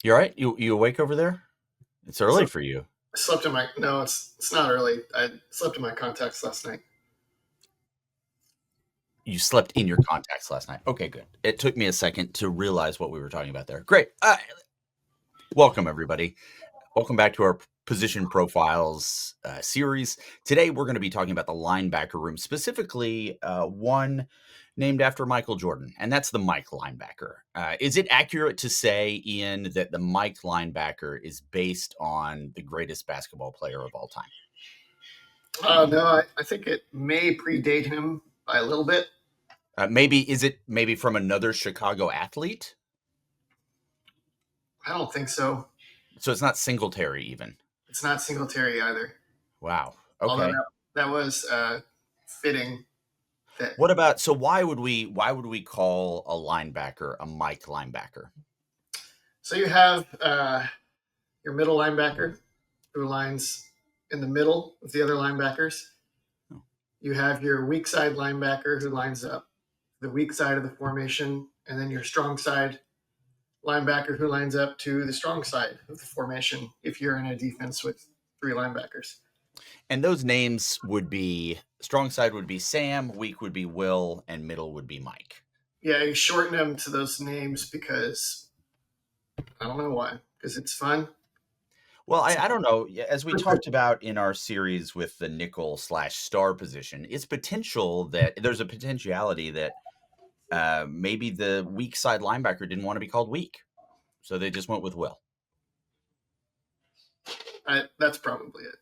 You all right? You awake over there? It's early So for you. I slept in my no, it's not early. I slept in my contacts last night. You slept in your contacts last night. Okay, good. It took me a second to realize what we were talking about there. Great. Welcome, everybody. Welcome back to our position profiles series. Today, we're going to be talking about the linebacker room, specifically one named after Michael Jordan, and that's the Mike linebacker. Is it accurate to say, Ian, that the Mike linebacker is based on the greatest basketball player of all time? No, I think it may predate him by a little bit. Maybe is it maybe from another Chicago athlete? I don't think so. So it's not Singletary even. It's not Singletary either. Wow. Although Okay. that was fitting. That What about so why would we call a linebacker a Mike linebacker? so you have your middle linebacker who lines in the middle with the other linebackers. Oh. You have your weak side linebacker who lines up the weak side of the formation, and then your strong side linebacker who lines up to the strong side of the formation if you're in a defense with three linebackers. And those names would be strong side would be Sam, weak would be Will, and middle would be Mike. Yeah, you shorten them to those names because I don't know why. Because it's fun. Well, I don't know. As we talked about in our series with the nickel slash star position, it's potential that there's a potentiality that maybe the weak side linebacker didn't want to be called weak. So they just went with Will. That's probably it.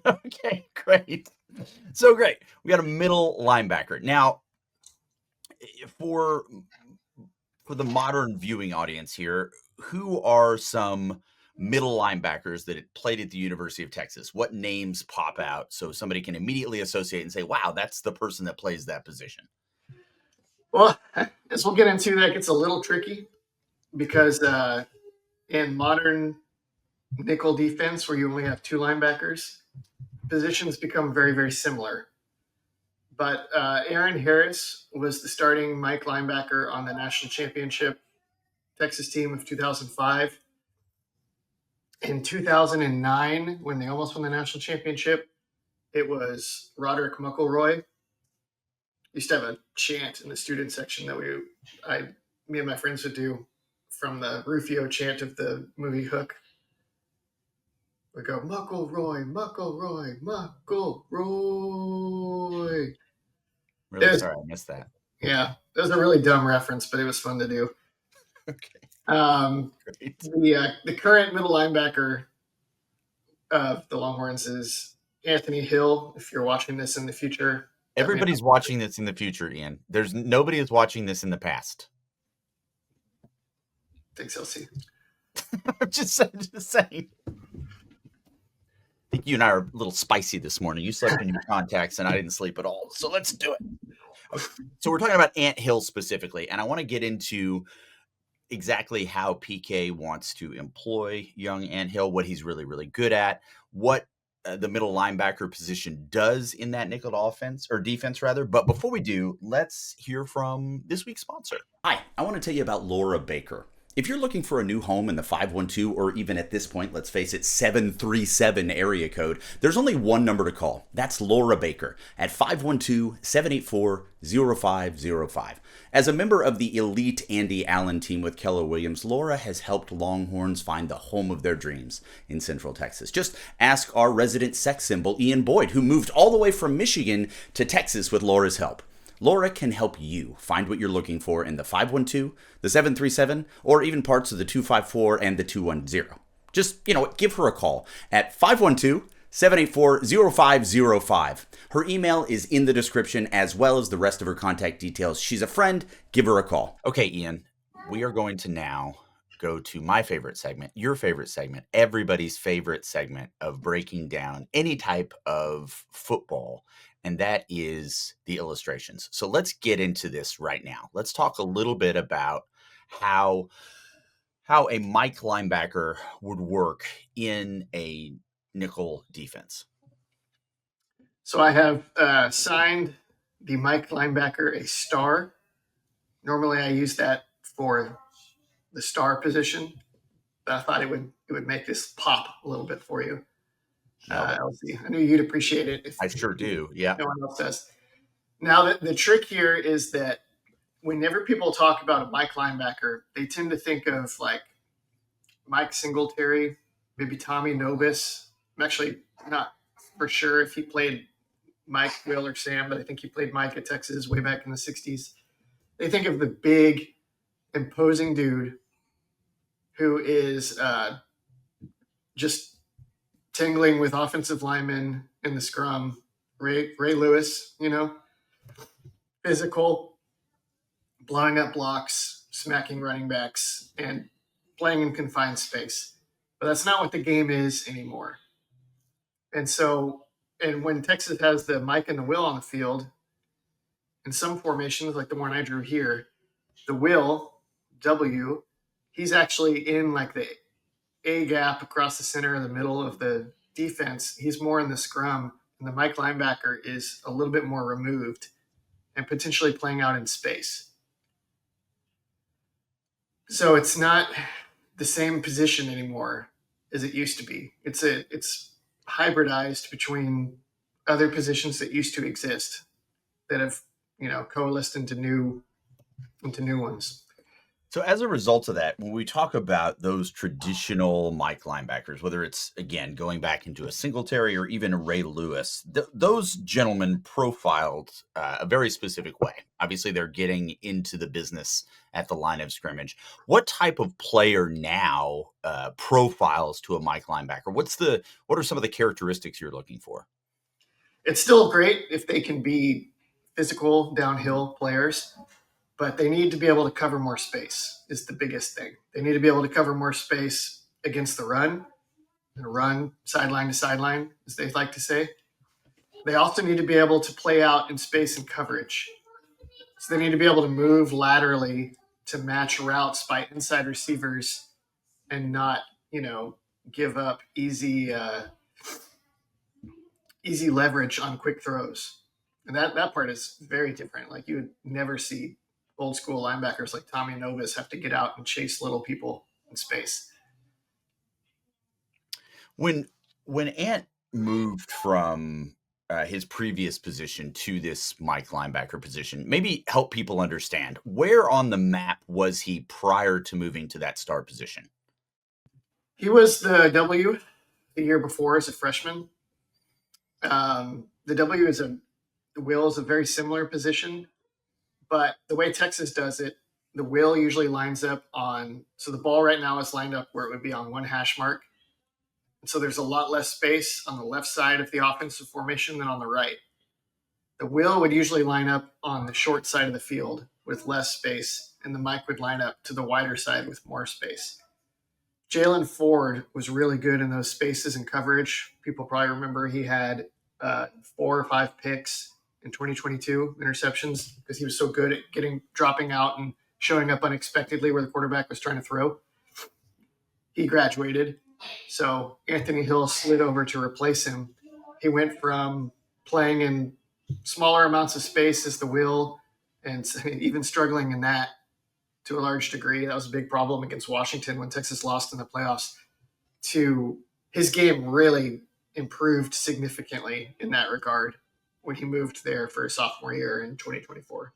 Okay, great. So great. We got a middle linebacker. Now, for the modern viewing audience here, who are some middle linebackers that played at the University of Texas? What names pop out so somebody can immediately associate and say, wow, that's the person that plays that position? Well, as we'll get into, that gets a little tricky because in modern nickel defense, where you only have two linebackers, positions become very, very similar. But Aaron Harris was the starting Mike linebacker on the national championship Texas team of 2005. In 2009, when they almost won the national championship, it was Roderick Muckleroy. Used to have a chant in the student section that me and my friends would do from the Rufio chant of the movie Hook. We go McElroy, McElroy, McElroy. Really sorry, I missed that. Yeah, it was a really dumb reference, but it was fun to do. Okay, great. The current middle linebacker of the Longhorns is Anthony Hill. If you're watching this in the future, Everybody's watching this in the future, Ian. There's nobody is watching this in the past. Thanks, LC. I'm just saying. I think you and I are a little spicy this morning. You slept in your contacts and I didn't sleep at all. So let's do it. Okay. So we're talking about Ant Hill specifically, and I want to get into exactly how PK wants to employ young Ant Hill, what he's really, really good at, what the middle linebacker position does in that nickel offense or defense rather. But before we do, let's hear from this week's sponsor. Hi, I want to tell you about Laura Baker. If you're looking for a new home in the 512 or even at this point, let's face it, 737 area code, there's only one number to call. That's Laura Baker at 512-784-0505. As a member of the elite Andy Allen team with Keller Williams, Laura has helped Longhorns find the home of their dreams in Central Texas. Just ask our resident sex symbol, Ian Boyd, who moved all the way from Michigan to Texas with Laura's help. Laura can help you find what you're looking for in the 512, the 737, or even parts of the 254 and the 210. Just, give her a call at 512-784-0505. Her email is in the description as well as the rest of her contact details. She's a friend. Give her a call. Okay, Ian, we are going to now go to my favorite segment, your favorite segment, everybody's favorite segment of breaking down any type of football, and that is the illustrations. So let's get into this right now. Let's talk a little bit about how a Mike linebacker would work in a nickel defense. So I have signed the Mike linebacker a star. Normally I use that for the star position, But I thought it would make this pop a little bit for you, No, LC. I knew you'd appreciate it if I sure do. Yeah. no one else does. Now, the trick here is that whenever people talk about a Mike linebacker, they tend to think of like Mike Singletary, maybe Tommy Nobis. I'm actually not for sure if he played Mike, Will, or Sam, but I think he played Mike at Texas way back in the 60s. They think of the big, imposing dude who is just tingling with offensive linemen in the scrum. Ray Lewis, physical, blowing up blocks, smacking running backs, and playing in confined space. But that's not what the game is anymore. And so, and when Texas has the Mike and the Will on the field, in some formations, like the one I drew here, the Will, W, he's actually in like the A gap across the center in the middle of the defense. He's more in the scrum, and the Mike linebacker is a little bit more removed and potentially playing out in space. So it's not the same position anymore as it used to be. It's hybridized between other positions that used to exist that have coalesced into new ones. So as a result of that, when we talk about those traditional Mike linebackers, whether it's again going back into a Singletary or even a Ray Lewis, those gentlemen profiled a very specific way. Obviously, they're getting into the business at the line of scrimmage. What type of player now profiles to a Mike linebacker? What are some of the characteristics you're looking for? It's still great if they can be physical downhill players, but they need to be able to cover more space is the biggest thing. They need to be able to cover more space against the run and run sideline to sideline, as they like to say. They also need to be able to play out in space and coverage. So they need to be able to move laterally to match routes by inside receivers and not, give up easy leverage on quick throws. And that part is very different. Like you would never see old school linebackers like Tommy Nobis have to get out and chase little people in space. When Ant moved from his previous position to this Mike linebacker position, maybe help people understand where on the map was he prior to moving to that star position? He was the W the year before as a freshman. The W the Will is a very similar position, but the way Texas does it, the Will usually lines up so the ball right now is lined up where it would be on one hash mark. And so there's a lot less space on the left side of the offensive formation than on the right. The Will would usually line up on the short side of the field with less space, and the Mike would line up to the wider side with more space. Jalen Ford was really good in those spaces and coverage. People probably remember he had 4 or 5 picks in 2022, interceptions, because he was so good at dropping out and showing up unexpectedly where the quarterback was trying to throw. He graduated, so Anthony Hill slid over to replace him. He went from playing in smaller amounts of space as the Will and even struggling in that to a large degree. That was a big problem against Washington when Texas lost in the playoffs. To his game really improved significantly in that regard when he moved there for his sophomore year in 2024.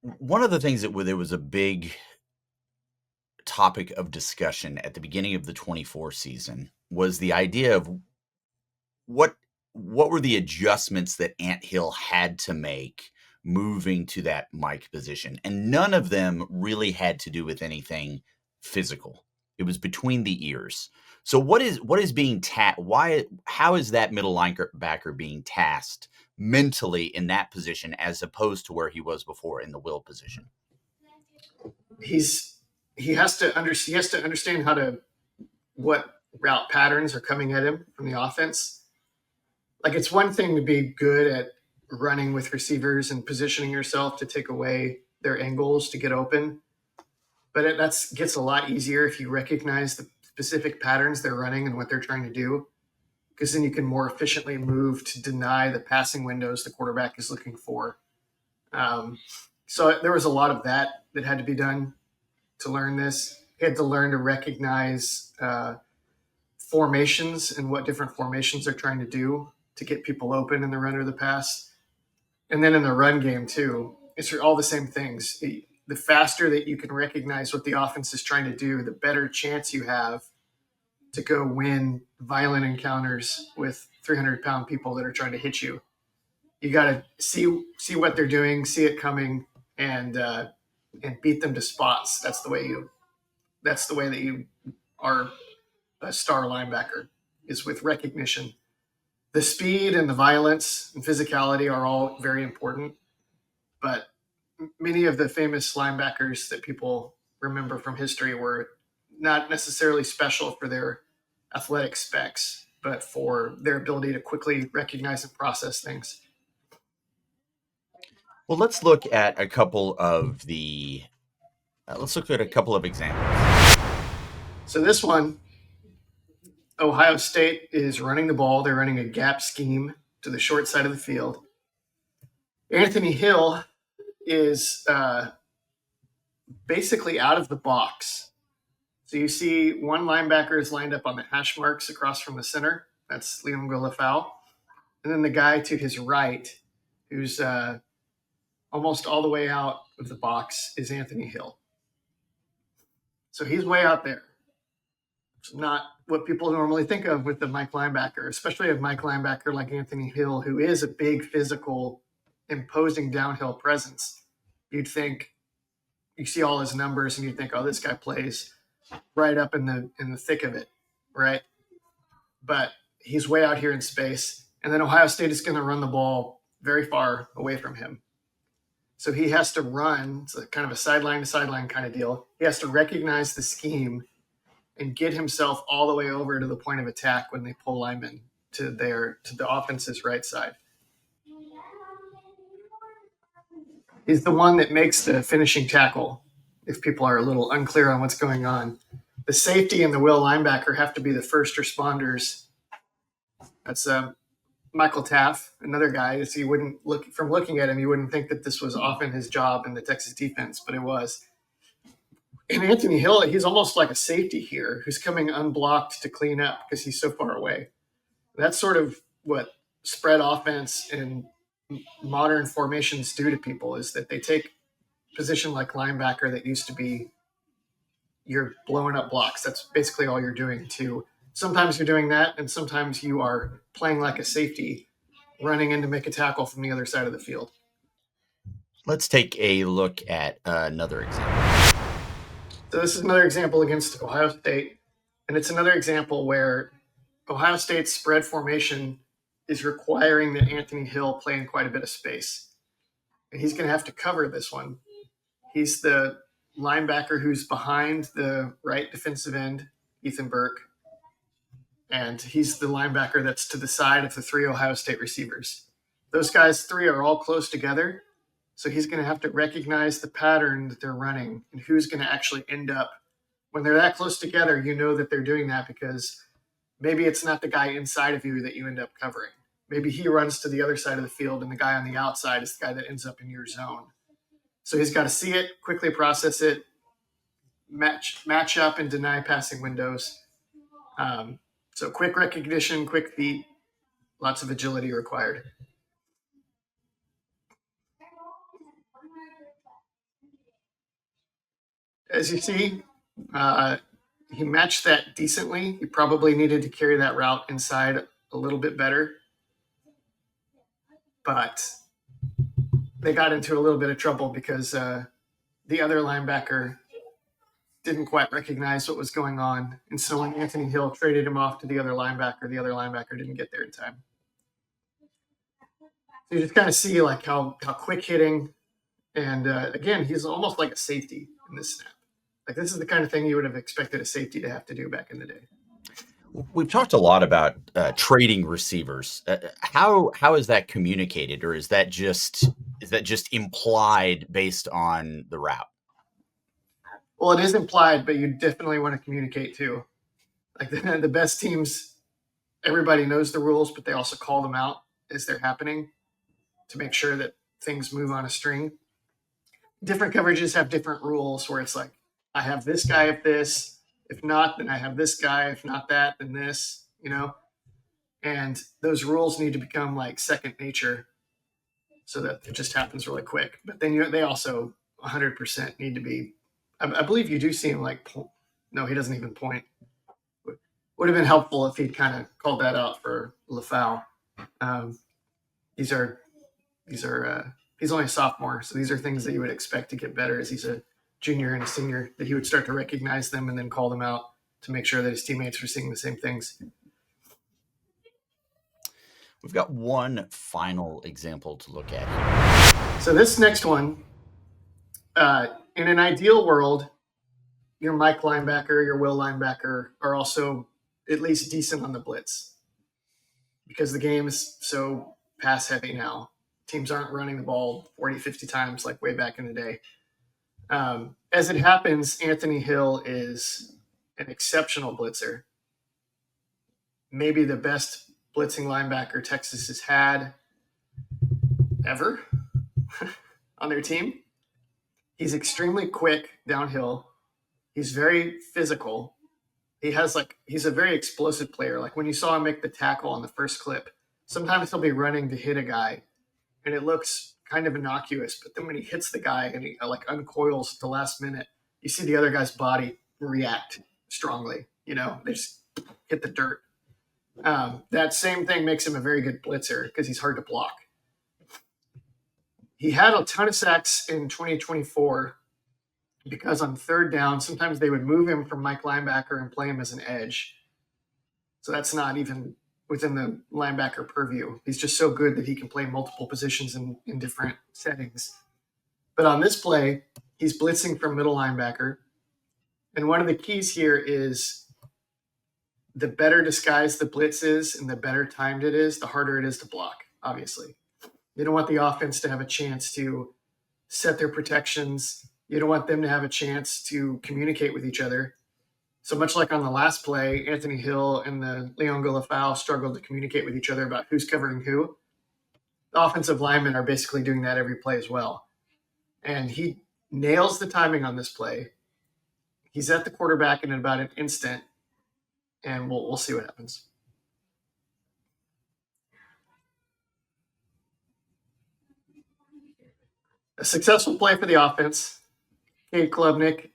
One of the things that there was a big topic of discussion at the beginning of the 24 season was the idea of what were the adjustments that Ant Hill had to make moving to that Mike position, and none of them really had to do with anything physical. It was between the ears. So what is being how is that middle linebacker being tasked mentally in that position as opposed to where he was before in the Will position? He has to understand what route patterns are coming at him from the offense. Like, it's one thing to be good at running with receivers and positioning yourself to take away their angles to get open, but that gets a lot easier if you recognize the specific patterns they're running and what they're trying to do, because then you can more efficiently move to deny the passing windows the quarterback is looking for. So there was a lot of that had to be done to learn this. He had to learn to recognize formations and what different formations they're trying to do to get people open in the run or the pass. And then in the run game, too, it's all the same things. The faster that you can recognize what the offense is trying to do, the better chance you have to go win violent encounters with 300-pound people that are trying to hit you. You got to see what they're doing, see it coming, and beat them to spots. That's the way that you are a star linebacker, is with recognition. The speed and the violence and physicality are all very important, but many of the famous linebackers that people remember from history were not necessarily special for their athletic specs, but for their ability to quickly recognize and process things. Well, let's look at a couple of examples. So this one, Ohio State is running the ball. They're running a gap scheme to the short side of the field. Anthony Hill is basically out of the box. So you see one linebacker is lined up on the hash marks across from the center. That's Liam Golafau. And then the guy to his right, who's almost all the way out of the box, is Anthony Hill. So he's way out there. It's not what people normally think of with the Mike linebacker, especially a Mike linebacker like Anthony Hill, who is a big, physical, imposing downhill presence. You'd think, you see all his numbers and you think, oh, this guy plays right up in the thick of it, right? But he's way out here in space. And then Ohio State is going to run the ball very far away from him. So he has to run. It's kind of a sideline to sideline kind of deal. He has to recognize the scheme and get himself all the way over to the point of attack when they pull linemen to the offense's right side. He's the one that makes the finishing tackle, if people are a little unclear on what's going on. The safety and the will linebacker have to be the first responders. That's Michael Taff, another guy. So you wouldn't looking at him, you wouldn't think that this was often his job in the Texas defense, but it was. And Anthony Hill, he's almost like a safety here who's coming unblocked to clean up because he's so far away. That's sort of what spread offense and modern formations do to people, is that they take position like linebacker that used to be you're blowing up blocks. That's basically all you're doing too. Sometimes you're doing that, and sometimes you are playing like a safety, running in to make a tackle from the other side of the field. Let's take a look at another example. So this is another example against Ohio State, and it's another example where Ohio State's spread formation is requiring that Anthony Hill play in quite a bit of space. And he's going to have to cover this one. He's the linebacker who's behind the right defensive end, Ethan Burke. And he's the linebacker that's to the side of the three Ohio State receivers. Those guys three are all close together. So he's going to have to recognize the pattern that they're running and who's going to actually end up. When they're that close together, you know that they're doing that because maybe it's not the guy inside of you that you end up covering. Maybe he runs to the other side of the field and the guy on the outside is the guy that ends up in your zone. So he's got to see it, quickly process it, match up and deny passing windows. So quick recognition, quick feet, lots of agility required. As you see, he matched that decently. He probably needed to carry that route inside a little bit better. But they got into a little bit of trouble because the other linebacker didn't quite recognize what was going on. And so when Anthony Hill traded him off to the other linebacker didn't get there in time. So you just kind of see like how quick hitting. And again, he's almost like a safety in this snap. Like this is the kind of thing you would have expected a safety to have to do back in the day. We've talked a lot about trading receivers. How is that communicated, or is that just implied based on the route? Well, it is implied, but you definitely want to communicate too. Like the best teams, everybody knows the rules, but they also call them out as they're happening to make sure that things move on a string. Different coverages have different rules where it's like, I have this guy if this. If not, then I have this guy. If not that, then this, And those rules need to become like second nature so that it just happens really quick. But then they also 100% need to be. I believe you do see him like. No, he doesn't even point. Would have been helpful if he'd kind of called that out for LaFau. These are he's only a sophomore, so these are things that you would expect to get better as he's a junior and a senior, that he would start to recognize them and then call them out to make sure that his teammates are seeing the same things. We've got one final example to look at here. So this next one, in an ideal world, your Mike linebacker, your Will linebacker are also at least decent on the blitz because the game is so pass heavy now. Teams aren't running the ball 40, 50 times like way back in the day. As it happens, Anthony Hill is an exceptional blitzer. Maybe the best blitzing linebacker Texas has had ever on their team. He's extremely quick downhill. He's very physical. He's a very explosive player. Like when you saw him make the tackle on the first clip, sometimes he'll be running to hit a guy and it looks kind of innocuous, but then when he hits the guy and he like uncoils at the last minute, you see the other guy's body react strongly. They just hit the dirt. That same thing makes him a very good blitzer because he's hard to block. He had a ton of sacks in 2024 because on third down, sometimes they would move him from Mike linebacker and play him as an edge. So that's not even within the linebacker purview. He's just so good that he can play multiple positions in different settings. But on this play, he's blitzing from middle linebacker. And one of the keys here is the better disguised the blitz is and the better timed it is, the harder it is to block, obviously. You don't want the offense to have a chance to set their protections. You don't want them to have a chance to communicate with each other. So much like on the last play, Anthony Hill and the Leonga LaFau struggled to communicate with each other about who's covering who. The offensive linemen are basically doing that every play as well. And he nails the timing on this play. He's at the quarterback in about an instant, and we'll see what happens. A successful play for the offense. Cade Klubnik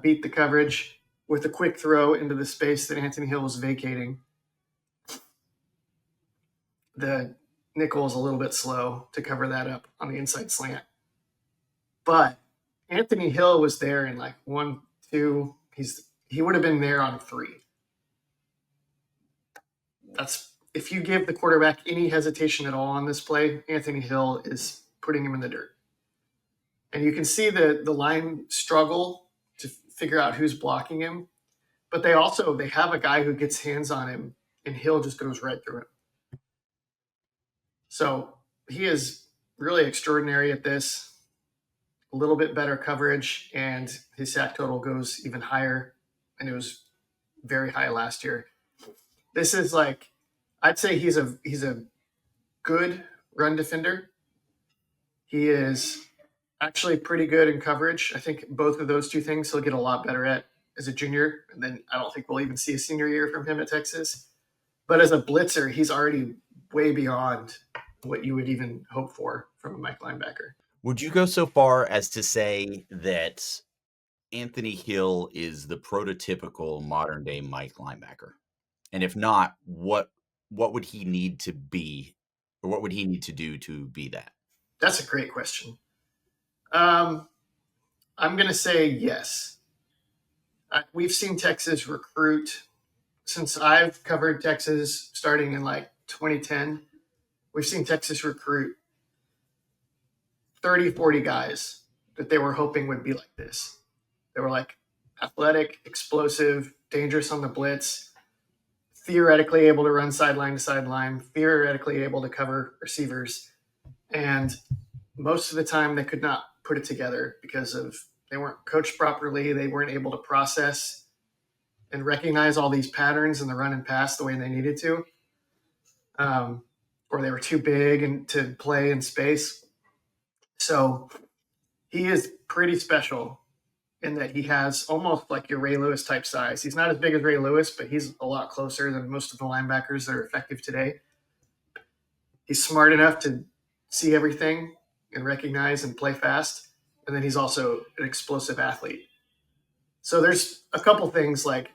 beat the coverage with a quick throw into the space that Anthony Hill was vacating. The nickel is a little bit slow to cover that up on the inside slant. But Anthony Hill was there in like 1, 2. He would have been there on 3. That's if you give the quarterback any hesitation at all on this play, Anthony Hill is putting him in the dirt. And you can see the line struggle to figure out who's blocking him. But they have a guy who gets hands on him, and Hill just goes right through him. So he is really extraordinary at this. A little bit better coverage, and his sack total goes even higher. And it was very high last year. This is like, I'd say he's a good run defender. He is actually pretty good in coverage. I think both of those two things he'll get a lot better at as a junior. And then I don't think we'll even see a senior year from him at Texas. But as a blitzer, he's already way beyond what you would even hope for from a Mike linebacker. Would you go so far as to say that Anthony Hill is the prototypical modern day Mike linebacker? And if not, what would he need to be, or what would he need to do to be that? That's a great question. I'm going to say yes. We've seen Texas recruit since I've covered Texas starting in like 2010. We've seen Texas recruit 30, 40 guys that they were hoping would be like this. They were like athletic, explosive, dangerous on the blitz, theoretically able to run sideline to sideline, theoretically able to cover receivers. And most of the time they could not put it together because they weren't coached properly. They weren't able to process and recognize all these patterns in the run and pass the way they needed to. Or they were too big and to play in space. So he is pretty special. in that he has almost like your Ray Lewis type size. He's not as big as Ray Lewis, but he's a lot closer than most of the linebackers that are effective today. He's smart enough to see everything and recognize and play fast. And then he's also an explosive athlete. So there's a couple things like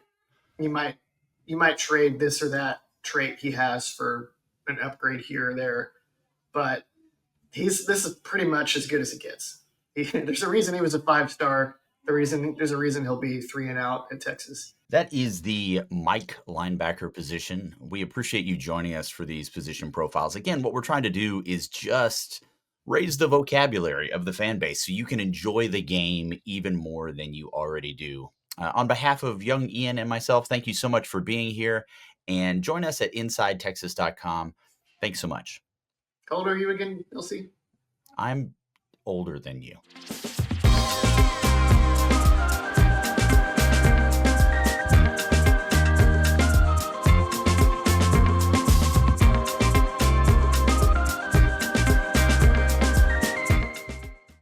you might trade this or that trait he has for an upgrade here or there, but this is pretty much as good as it gets. There's a reason he was a 5-star. There's a reason he'll be 3 and out at Texas. That is the Mike linebacker position. We appreciate you joining us for these position profiles. Again, what we're trying to do is just raise the vocabulary of the fan base so you can enjoy the game even more than you already do. On behalf of young Ian and myself, thank you so much for being here, and join us at InsideTexas.com. Thanks so much. How old are you again, LC? I'm older than you.